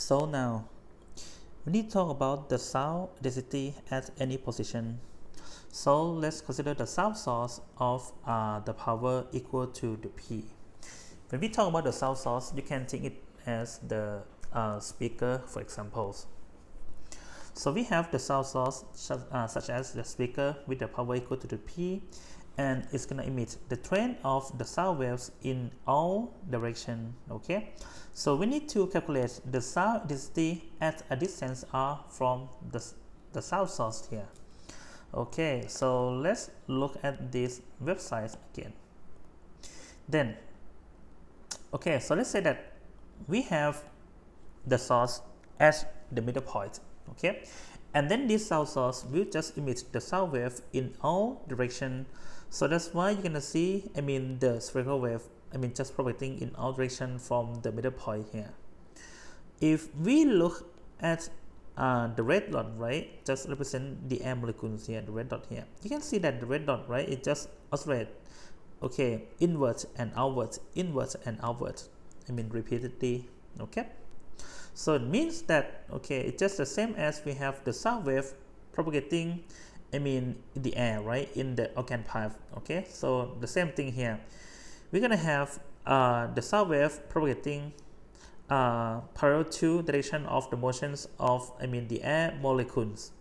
So now we need to talk about the sound intensity at any position. So let's consider the sound source of the power equal to the P. When we talk about the sound source, you can think it as the speaker, for example. So we have the sound source such as the speaker with the power equal to the P, and it's going to emit the trend of the sound waves in all direction. Okay, so we need to calculate the sound intensity at a distance r from the sound source here. Okay, so let's look at this website again. Then okay, so let's say that we have the source as the middle point. Okay, and then this sound source will just emit the sound wave in all direction. So that's why you're gonna see, the spherical wave, just propagating in all direction from the middle point here. If we look at the red dot, right, just represent the air molecules here, the red dot here. You can see that the red dot, right, it just oscillate, okay, inwards and outwards, inwards and outwards, repeatedly. Okay, so it means that, okay, it's just the same as we have the sound wave propagating in the air, right, in the organ pipe. Okay, so the same thing here. We're gonna have the sound wave propagating parallel to direction of the motions of the air molecules,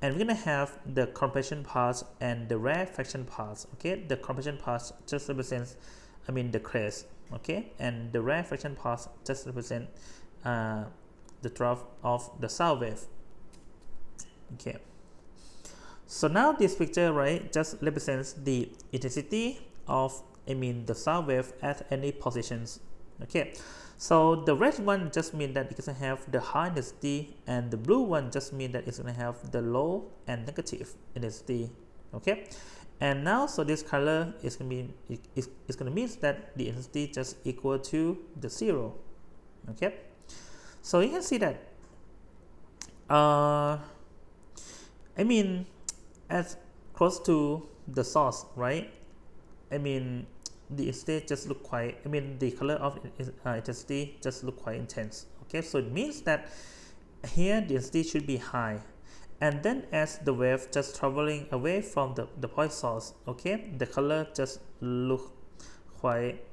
and we're gonna have the compression parts and the rarefaction parts. Okay, the compression parts just represents the crest, okay, and the rarefaction parts just represent the trough of the sound wave. Okay, so now this picture, right, just represents the intensity of the sound wave at any positions. Okay, so the red one just means that it's gonna have the high intensity, and the blue one just means that it's gonna have the low and negative intensity. Okay, and now so this color is gonna be it's gonna mean that the intensity just equal to the 0. Okay, so you can see that as close to the source, right, the intensity just look quite, the color of intensity just look quite intense. Okay, so it means that here the intensity should be high, and then as the wave just traveling away from the point source, okay, the color just look quite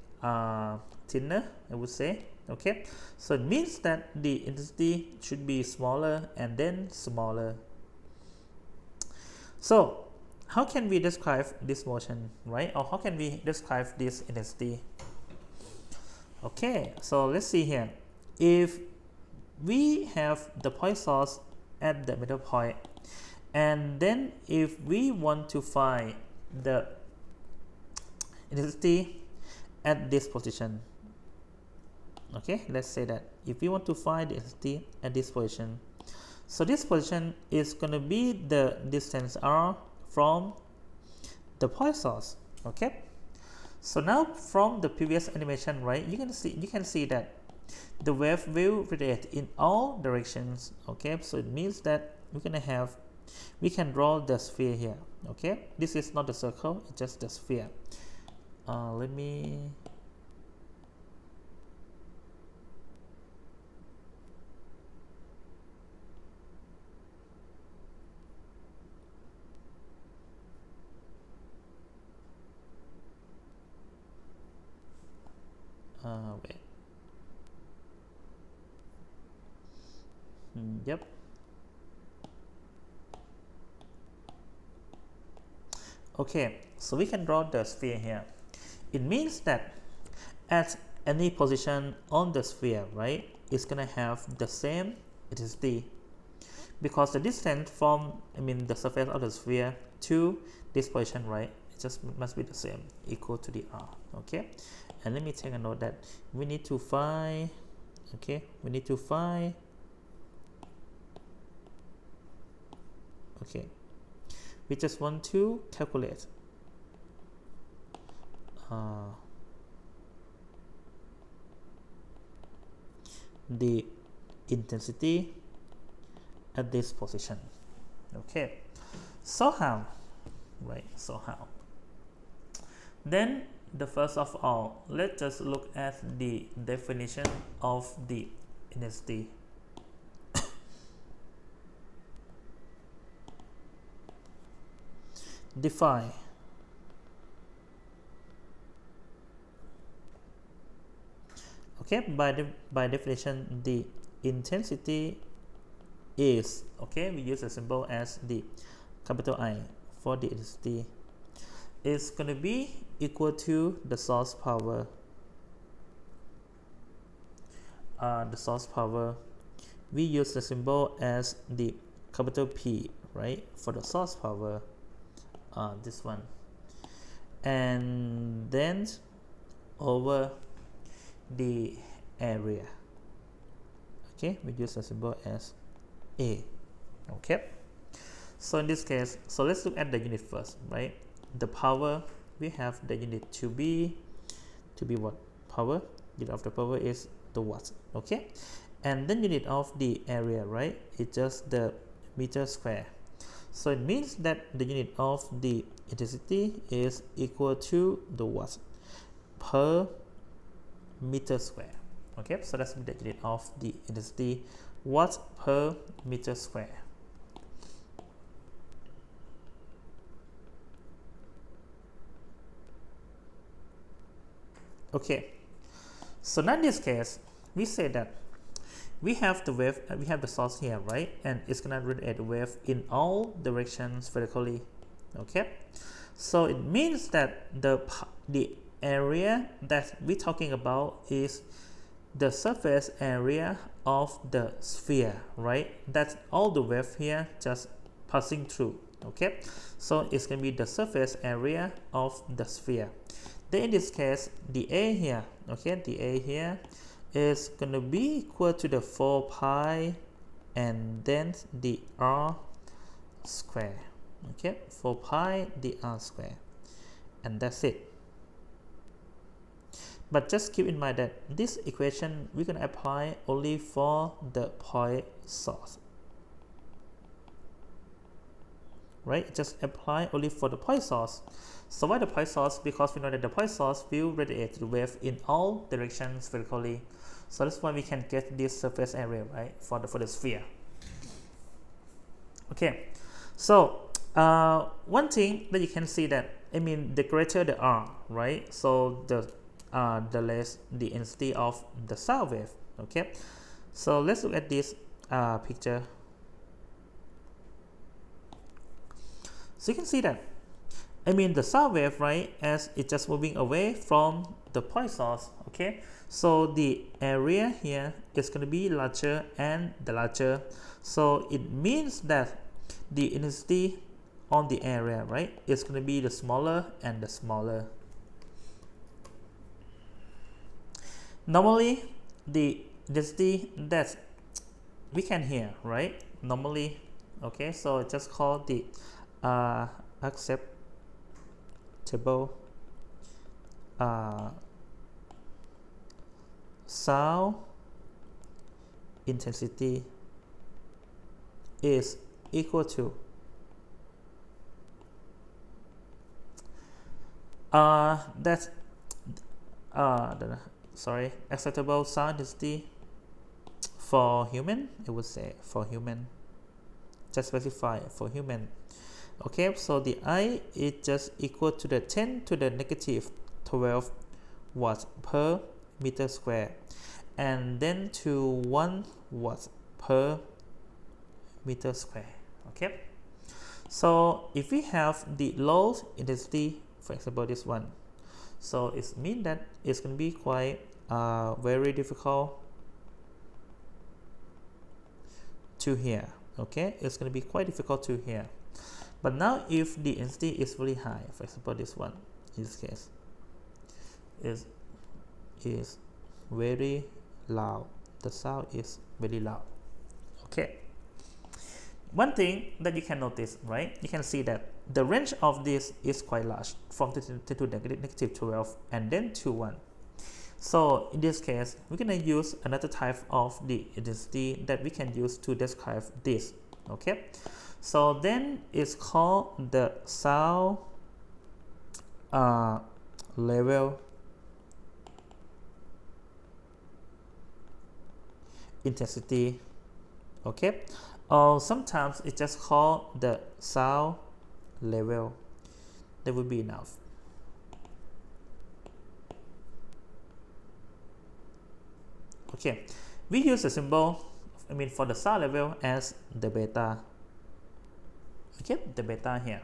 thinner, I would say. Okay, so it means that the intensity should be smaller and then smaller. So how can we describe this motion, right, or how can we describe this intensity? Okay, so let's see here. If we have the point source at the middle point, and then if we want to find the intensity at this position, okay, let's say that if we want to find the intensity at this position, so this position is going to be the distance r from the point source. Okay, so now from the previous animation, right, you can see that the wave will radiate in all directions. Okay, so it means that we can draw the sphere here. Okay, this is not the circle, it's just the sphere. Let me wait. Yep. Okay, so we can draw the sphere here. It means that at any position on the sphere, right, it's gonna have the same intensity, because the distance from the surface of the sphere to this position, right, it just must be the same, equal to the r. Okay, and let me take a note that we need to find, okay, okay, we just want to calculate the intensity at this position. Okay, so how, right, so how? Then the first of all, let's just look at the definition of the intensity. define. Okay, by definition, the intensity is, okay, we use a symbol as the capital I for the intensity, is going to be equal to the source power. The source power, we use the symbol as the capital P, right, for the source power, this one, and then over the area. Okay, we use the symbol as A. Okay, so in this case, so let's look at the unit first, right? The power, we have the unit to be what? Power. Unit of the power is the watts. Okay, and then unit of the area, right? It's just the meter square. So it means that the unit of the intensity is equal to the watts per meter square. Okay, so that's the unit of the intensity, watts per meter square. Okay, so now in this case, we say that we have the wave, we have the source here, right? And it's gonna radiate the wave in all directions vertically. Okay, so it means that the area that we're talking about is the surface area of the sphere, right? That's all the wave here just passing through. Okay, so it's gonna be the surface area of the sphere. Then in this case, the A here, okay, the A here is going to be equal to the 4 pi and then the R square. Okay, 4 pi the R square, and that's it. But just keep in mind that this equation we're going to apply only for the point source, right? Just apply only for the point source. So why the point source? Because we know that the point source will radiate the wave in all directions vertically. So that's why we can get this surface area, right, for the sphere. Okay, so one thing that you can see that, I mean, the greater the R, right, so the less the intensity of the sound wave. Okay, so let's look at this picture. So you can see that, I mean, the sound wave, right, as it's just moving away from the point source. Okay, so the area here is going to be larger and the larger. So it means that the intensity on the area, right, is going to be the smaller and the smaller. Normally, the density that we can hear, right, normally, okay, so just call the acceptable sound intensity is equal to acceptable sound intensity for human. I would say for human, just specify for human. Okay, so the I is just equal to the 10 to the negative 12 watts per meter square, and then to 1 watt per meter square. Okay, so if we have the low intensity, for example this one, so it means that it's going to be quite very difficult to hear. Okay, it's going to be quite difficult to hear. But now if the intensity is really high, for example this one, in this case is very loud, the sound is very loud. Okay, one thing that you can notice, right, you can see that the range of this is quite large, from 10 to negative 12 and then to 1. So in this case, we're going to use another type of the intensity that we can use to describe this. Okay, so then it's called the sound level intensity. Okay, or sometimes it's just called the sound level that would be enough. Okay, we use the symbol, for the sound level as the beta. Okay, the beta here.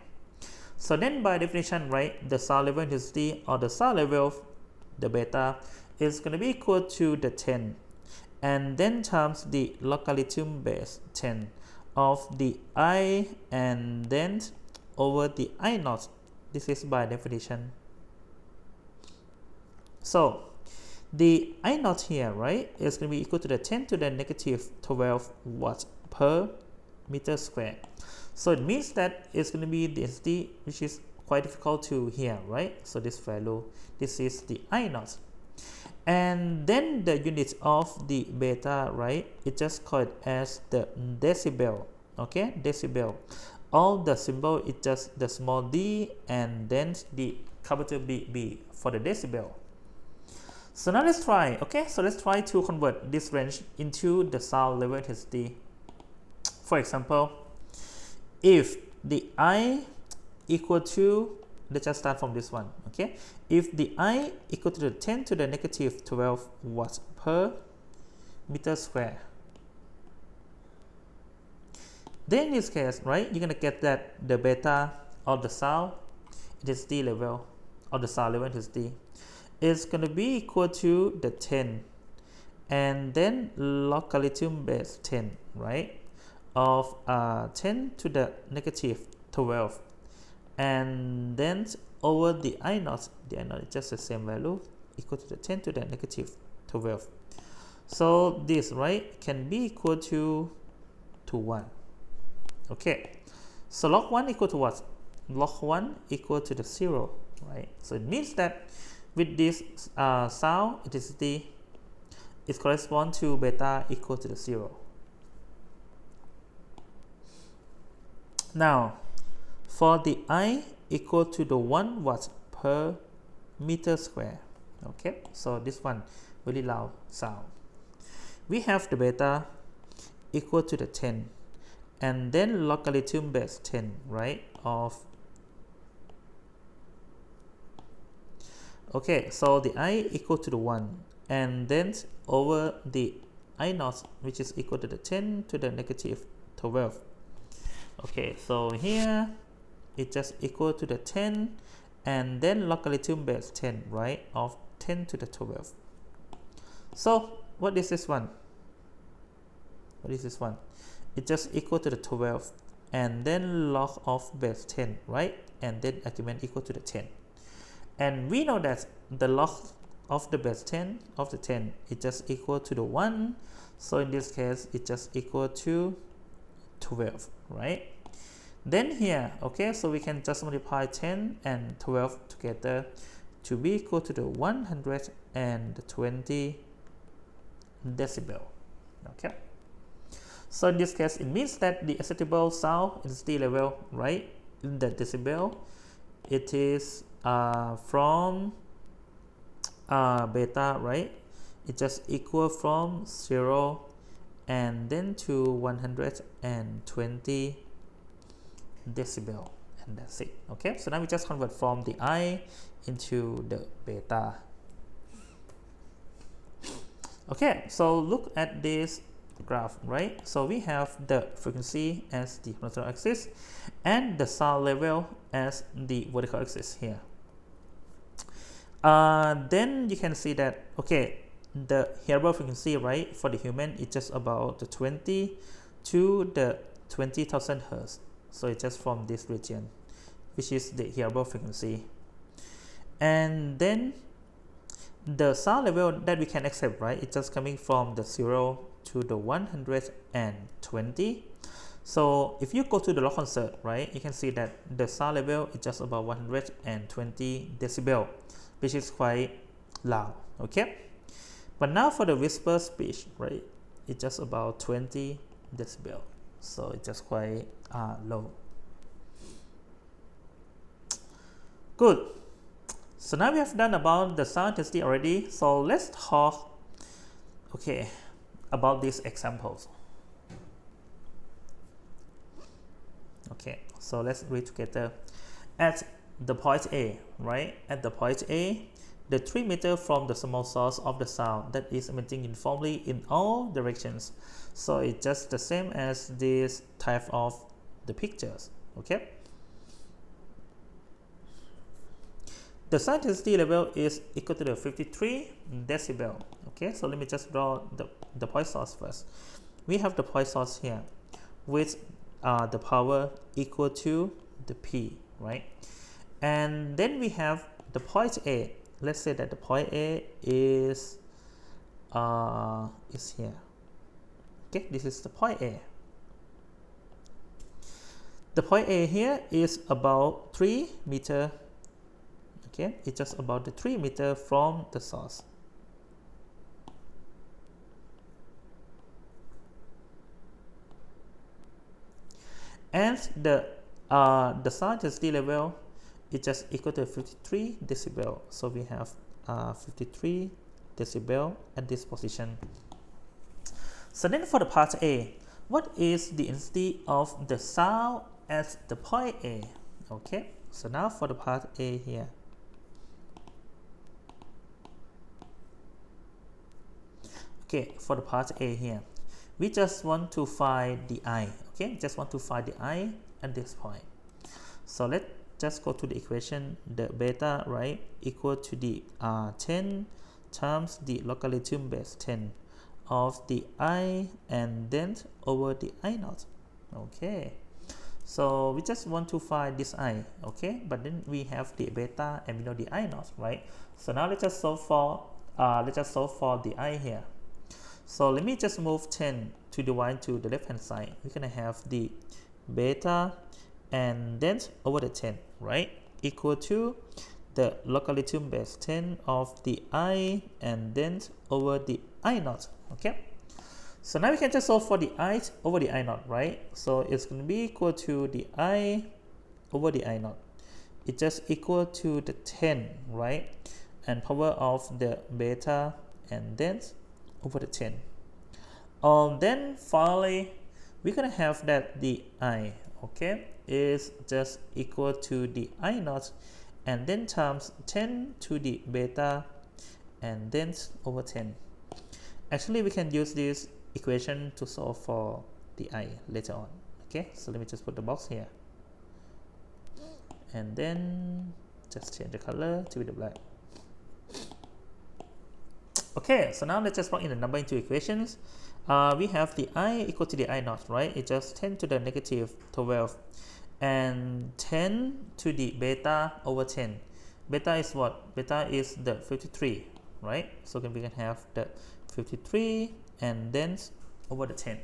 So then by definition, right, the sound level intensity or the sound level, the beta, is going to be equal to the 10 and then times the logarithm base 10 of the I and then over the I naught. This is by definition. So the I naught here, right, is going to be equal to the 10 to the negative 12 watts per meter square. So it means that it's going to be density, which is quite difficult to hear, right? So this value, this is the I naught. And then the unit of the beta, right, it just called as the decibel. Okay, decibel. All the symbol is just the small d and then the capital B for the decibel. So now let's try. Okay, so let's try to convert this range into the sound level intensity. For example, if the I equal to, let's just start from this one. Okay, if the I equal to the 10 to the negative 12 watts per meter square, then in this case, right, you're gonna get that the beta of the sound intensity level or the sound level intensity is gonna be equal to the 10 and then logarithm base 10, right, of 10 to the negative 12 and then over the I naught. The I naught is just the same value, equal to the 10 to the negative 12. So this, right, can be equal to 1. Okay, so log 1 equal to what? Log 1 equal to the 0, right? So it means that with this sound intensity, it corresponds to beta equal to the 0. Now, for the I equal to the 1 watt per meter square. Okay, so this one really loud sound. We have the beta equal to the 10 and then logarithm base 10, right, of, okay, so the I equal to the 1 and then over the I naught, which is equal to the 10 to the negative 12. Okay, so here it just equal to the 10 and then logarithm base 10, right, of 10 to the 12. So what is this one? What is this one? It just equal to the 12 and then log of base 10, right, and then argument equal to the 10. And we know that the log of the base 10 of the 10 is just equal to the 1. So in this case, it just equal to 12, right? Then here, okay, so we can just multiply 10 and 12 together to be equal to the 120 decibel. Okay. So in this case, it means that the acceptable sound intensity level, right, in the decibel, it is from beta, right, it just equal from 0 and then to 120 decibel, and that's it. Okay, so now we just convert from the I into the beta. Okay, so look at this graph, right? So we have the frequency as the horizontal axis and the sound level as the vertical axis here. Then you can see that, okay, the hearable frequency, right, for the human is just about the 20 to the 20,000 hertz. So it's just from this region, which is the hearable frequency. And then the sound level that we can accept, right, it's just coming from the 0 to the 120. So if you go to the rock concert, right, you can see that the sound level is just about 120 decibel, which is quite loud. Okay, but now for the whisper speech, right, it's just about 20 decibel, so it's just quite low. Good. So now we have done about the sound intensity already. So let's talk, okay, about these examples. Okay, so let's read together. At the point A, right? At the point A, the 3 meter from the small source of the sound that is emitting uniformly in all directions. So it's just the same as this type of the pictures, okay? The sound intensity level is equal to the 53 decibel. Okay, so let me just draw the point source first. We have the point source here with the power equal to the P, right? And then we have the point A. Let's say that the point A is here. Okay, this is the point A. The point A here is about 3 meter. Okay, it's just about the 3 meter from the source. And the sound intensity level is just equal to 53 decibel. So we have 53 decibel at this position. So then for the part A, what is the intensity of the sound at the point A? Okay, so now for the part A here. Okay, for the part A here, we just want to find the I. Okay, just want to find the I at this point. So let's just go to the equation, the beta, right, equal to the 10 times the logarithm base 10 of the I and then over the I naught. Okay, so we just want to find this I, okay, but then we have the beta and we know the I naught, right? So now let's just solve for the I here. So let me just move 10 to the y to the left hand side. We're gonna have the beta and then over the 10, right, equal to the logarithm base 10 of the I and then over the I naught. Okay, so now we can just solve for the I over the I naught, right? So it's going to be equal to the I over the I naught. It's just equal to the 10, right, and power of the beta and then over the 10. Then finally we're gonna have that the I, okay, is just equal to the I naught and then times 10 to the beta and then over 10. Actually, we can use this equation to solve for the I later on. Okay, so let me just put the box here and then just change the color to the black. Okay, so now let's just plug in the number into equations. We have the I equal to the I naught, right? It's just 10 to the negative 12 and 10 to the beta over 10. Beta is what? Beta is the 53, right? So then we can have the 53 and then over the 10.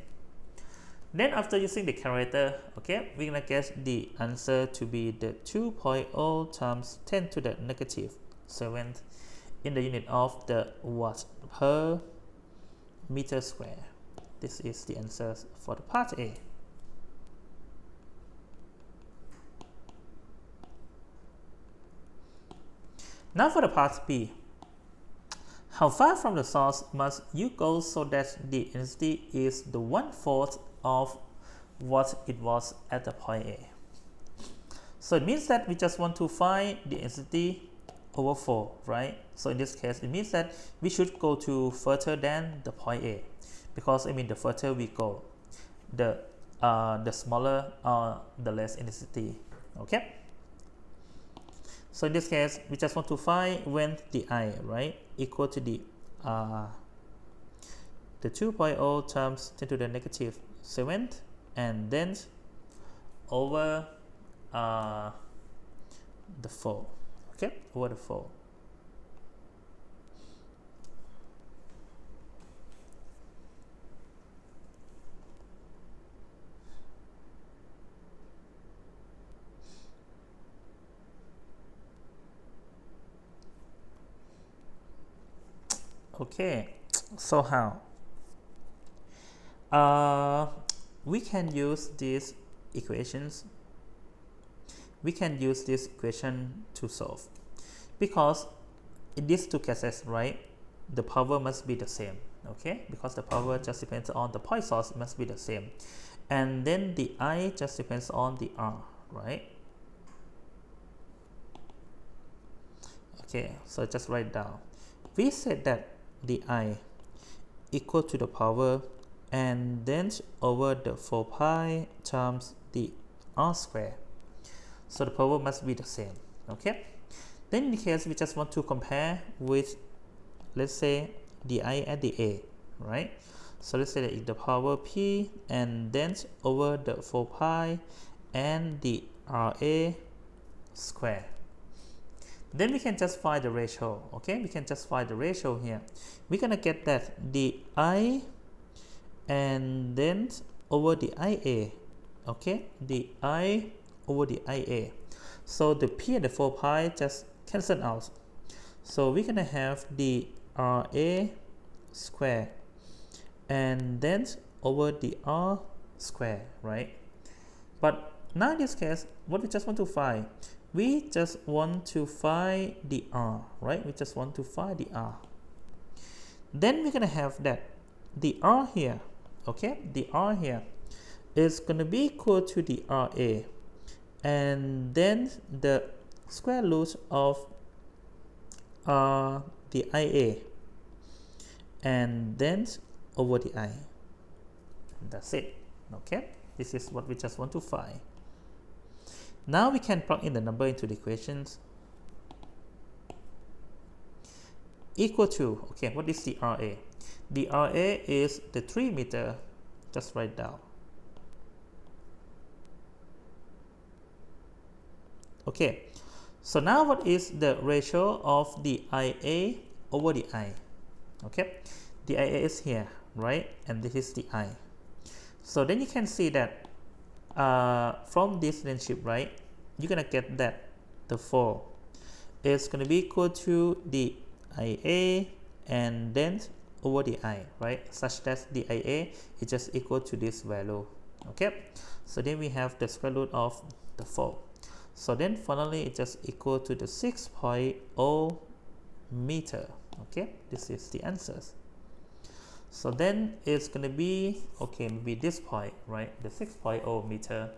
Then after using the calculator, okay, we're gonna get the answer to be the 2.0 times 10 to the negative 7th in the unit of the watt per meter square. This is the answer for the part A. Now for the part B. How far from the source must you go so that the intensity is the 1/4 of what it was at the point A? So it means that we just want to find the intensity over 4, right? So in this case, it means that we should go to further than the point A, because the further we go, the smaller the less intensity. Okay. So in this case, we just want to find when the I, right, equal to the 2.0 times 10 to the negative 7th and then over the 4. Okay, over the 4. Okay, so how? We can use these equations. We can use this equation to solve, because in these two cases, right, the power must be the same. Okay, because the power just depends on the point source, must be the same, and then the I just depends on the R, right? Okay, so just write down. We said that the I equal to the power and then over the 4 pi times the r square. So the power must be the same. Okay. Then in the case we just want to compare with, let's say, the I at the A, right? So let's say that the power P and then over the 4 pi and the RA square. Then we can just find the ratio. Okay, we can just find the ratio here. We're gonna get that the I and then over the IA. Okay, the I over the IA. So the P and the 4 pi just cancel out. So we're gonna have the RA square and then over the R square, right? But now in this case, what we just want to find, we just want to find the R, right? We just want to find the R. Then we're gonna have that the R here, okay? The R here is gonna be equal to the RA, and then the square root of the IA, and then over the I. That's it. Okay, this is what we just want to find. Now we can plug in the number into the equations. Equal to, okay, what is the RA? The RA is the 3 meter. Just write down. Okay, so now what is the ratio of the IA over the I? Okay, the IA is here, right? And this is the I. So then you can see that from this relationship, right, you're gonna get that the 4 is gonna be equal to the IA and then over the I, right? Such that the IA is just equal to this value. Okay, so then we have the square root of the 4. So then finally it's just equal to the 6.0 meter. Okay, this is the answers. So then it's going to be, okay, maybe this point, right? The 6.0 meter.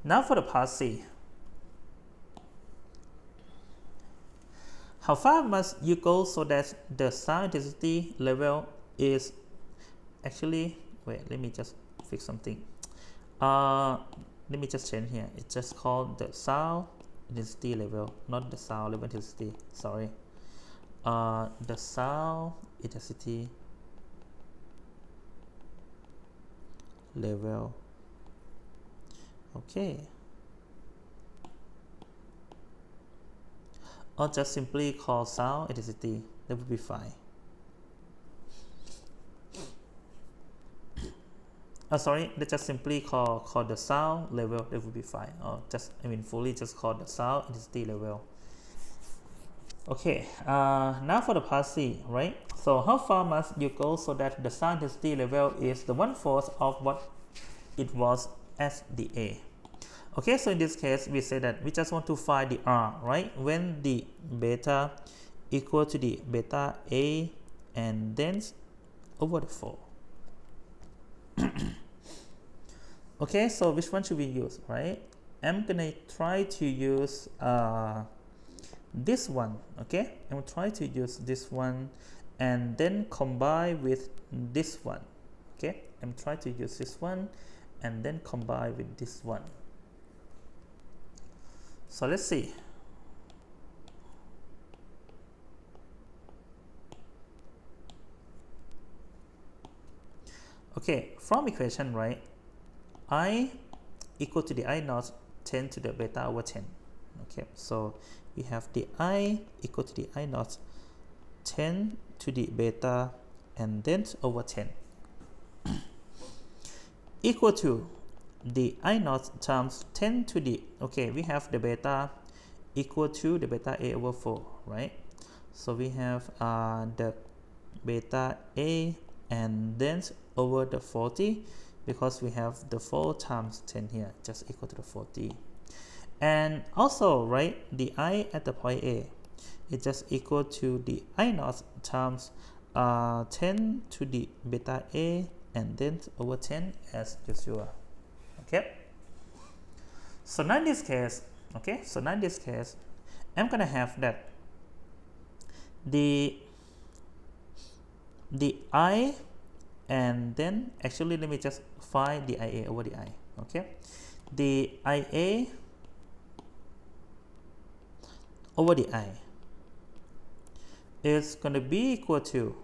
Now for the part C. How far must you go so that the sound intensity level is actually, wait, let me just fix something. Let me just change here. It's just called the sound intensity level, not the sound level intensity. Sorry. The sound intensity level. Okay. Or just simply call sound intensity. That would be fine. Sorry, let's just simply call the sound level. That would be fine. Or just, fully just call the sound intensity level. Okay, now for the part C, right? So how far must you go so that the sound intensity level is the 1/4 of what it was at the A? Okay, so in this case, we say that we just want to find the R, right? When the beta equal to the beta A and then over the 4. Okay, so which one should we use, right? I'm gonna try to use this one. Okay, I'm gonna try to use this one and then combine with this one. Okay, I'm trying to use this one and then combine with this one. So let's see. Okay, from equation, right, I equal to the I naught 10 to the beta over 10. Okay, so we have the I equal to the I naught 10 to the beta and then over 10 equal to the I naught times 10 to the, okay, we have the beta equal to the beta A over 4, right? So we have the beta A and then over the 40, because we have the 4 times 10 here, just equal to the 40. And also, right, the I at the point A, is just equal to the I naught times 10 to the beta A and then over 10 as usual. Okay, so now in this case, I'm gonna have that the I, and then actually let me just find the IA over the I. Okay, the IA over the I is going to be equal to,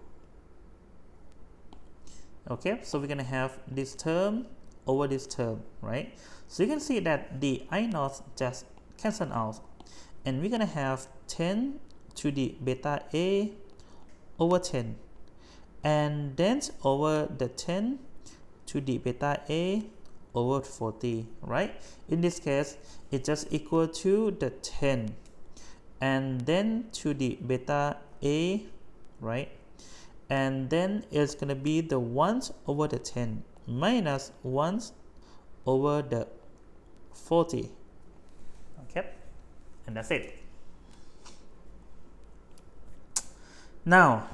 okay, so we're going to have this term over this term, right? So you can see that the I naught just cancel out, and we're going to have 10 to the beta A over 10, and then over the 10 to the beta A over 40, right? In this case, it's just equal to the 10 and then to the beta A, right? And then it's going to be the 1 over the 10 minus 1 over the 40. Okay, and that's it. Now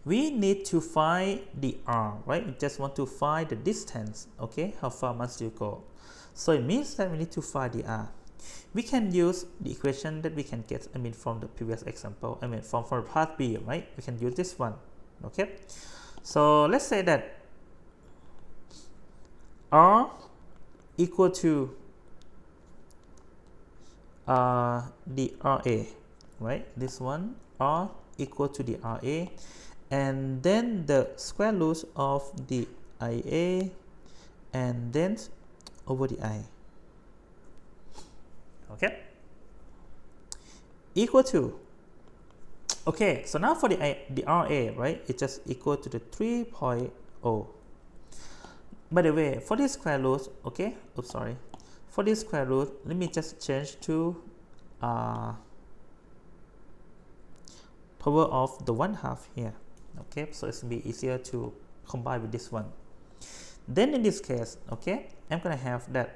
we need to find the R, right? We just want to find the distance, okay, how far must you go. So it means that we need to find the R. We can use the equation that we can get, from the previous example, from part B, right? We can use this one, okay? So let's say that R equal to the RA, right? This one, R equal to the RA, and then the square root of the IA, and then over the I. Okay, equal to, okay, so now for the RA, right, it's just equal to the 3.0. By the way, for this square root, okay, for this square root, let me just change to power of the 1/2 here. Okay, so it's going to be easier to combine with this one. Then in this case, okay, I'm going to have that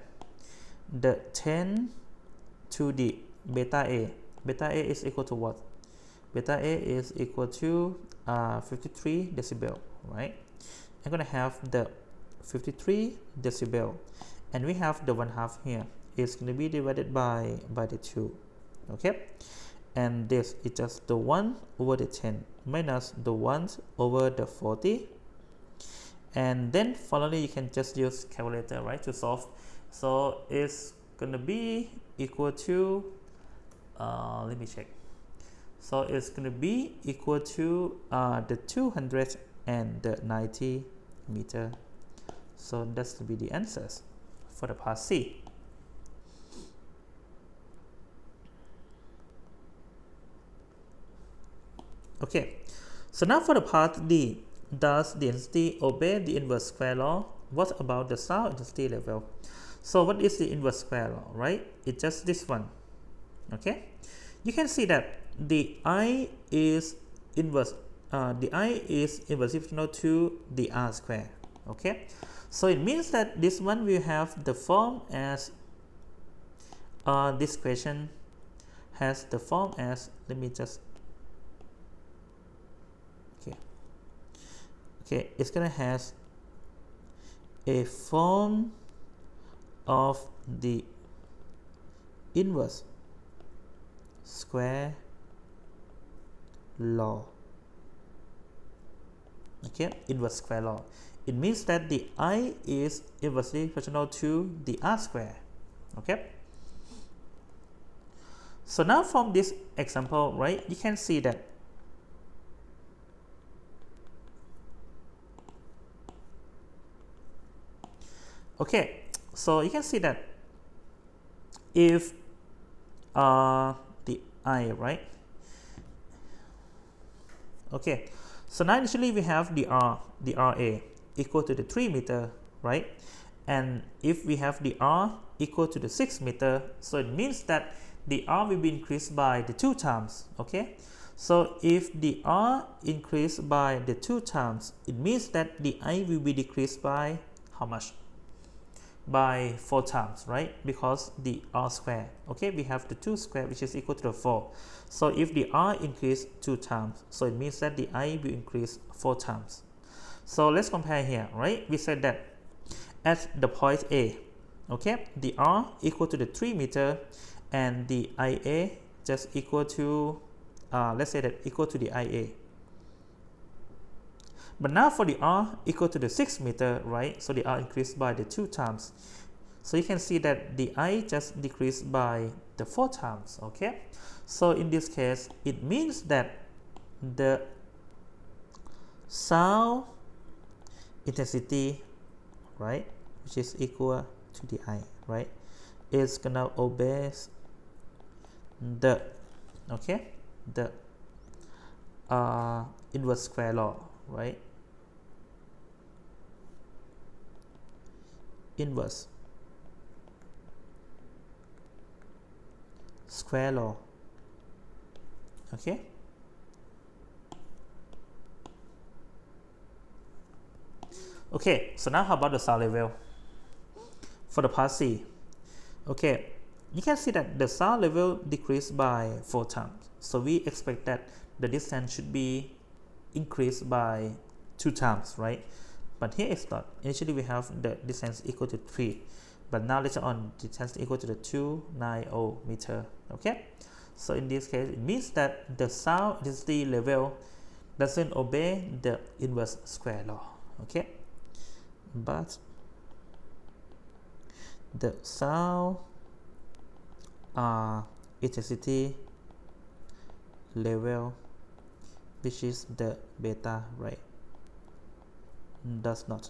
the 10 to the beta A. Beta A is equal to what? Beta A is equal to 53 decibel, right? I'm going to have the 53 decibel, and we have the 1/2 here. It's going to be divided by the 2, okay? And this is just the 1 over the 10 minus the 1 over the 40. And then finally you can just use calculator, right, to solve. So it's going to be equal to, let me check. So it's going to be equal to the 290 meter. So that's to be the answers for the part C. Okay, so now for the part D, does the intensity obey the inverse square law? What about the sound intensity level? So what is the inverse square law, right? It's just this one. Okay, you can see that the I is inverse, inversive to the R square. Okay, so it means that this one will have the form as this question has the form as, let me just, okay, it's gonna has a form of the inverse square law. Okay, inverse square law. It means that the I is inversely proportional to the R square. Okay, so now from this example, right, you can see that okay, so you can see that if the I, right, okay, so now initially we have the RA equal to the 3 meter, right, and if we have the R equal to the 6 meter, so it means that the R will be increased by the 2 times. Okay, so if the R increased by the 2 times, it means that the I will be decreased by how much? by 4 times, right? Because the r square, okay, we have the 2 square which is equal to the 4. So if the r increase 2 times, so it means that the I will increase 4 times. So let's compare here, right? We said that at the point A, okay, the r equal to the 3 meter and the IA just equal to let's say that equal to the IA. But now for the r equal to the 6 meter, right? So the r increased by the 2 times. So you can see that the I just decreased by the 4 times, okay? So in this case, it means that the sound intensity, right, which is equal to the I, right, is gonna obey the, okay, the inverse square law, right? Inverse square law, okay? Okay, so now how about the sound level for the part C? Okay, you can see that the sound level decreased by 4 times. So we expect that the distance should be increased by 2 times, right? But here it's not. Initially we have the distance equal to 3, but now later on the distance equal to the 290 meter, okay? So in this case, it means that the sound intensity level doesn't obey the inverse square law, okay? But the sound intensity level, which is the beta, right, does not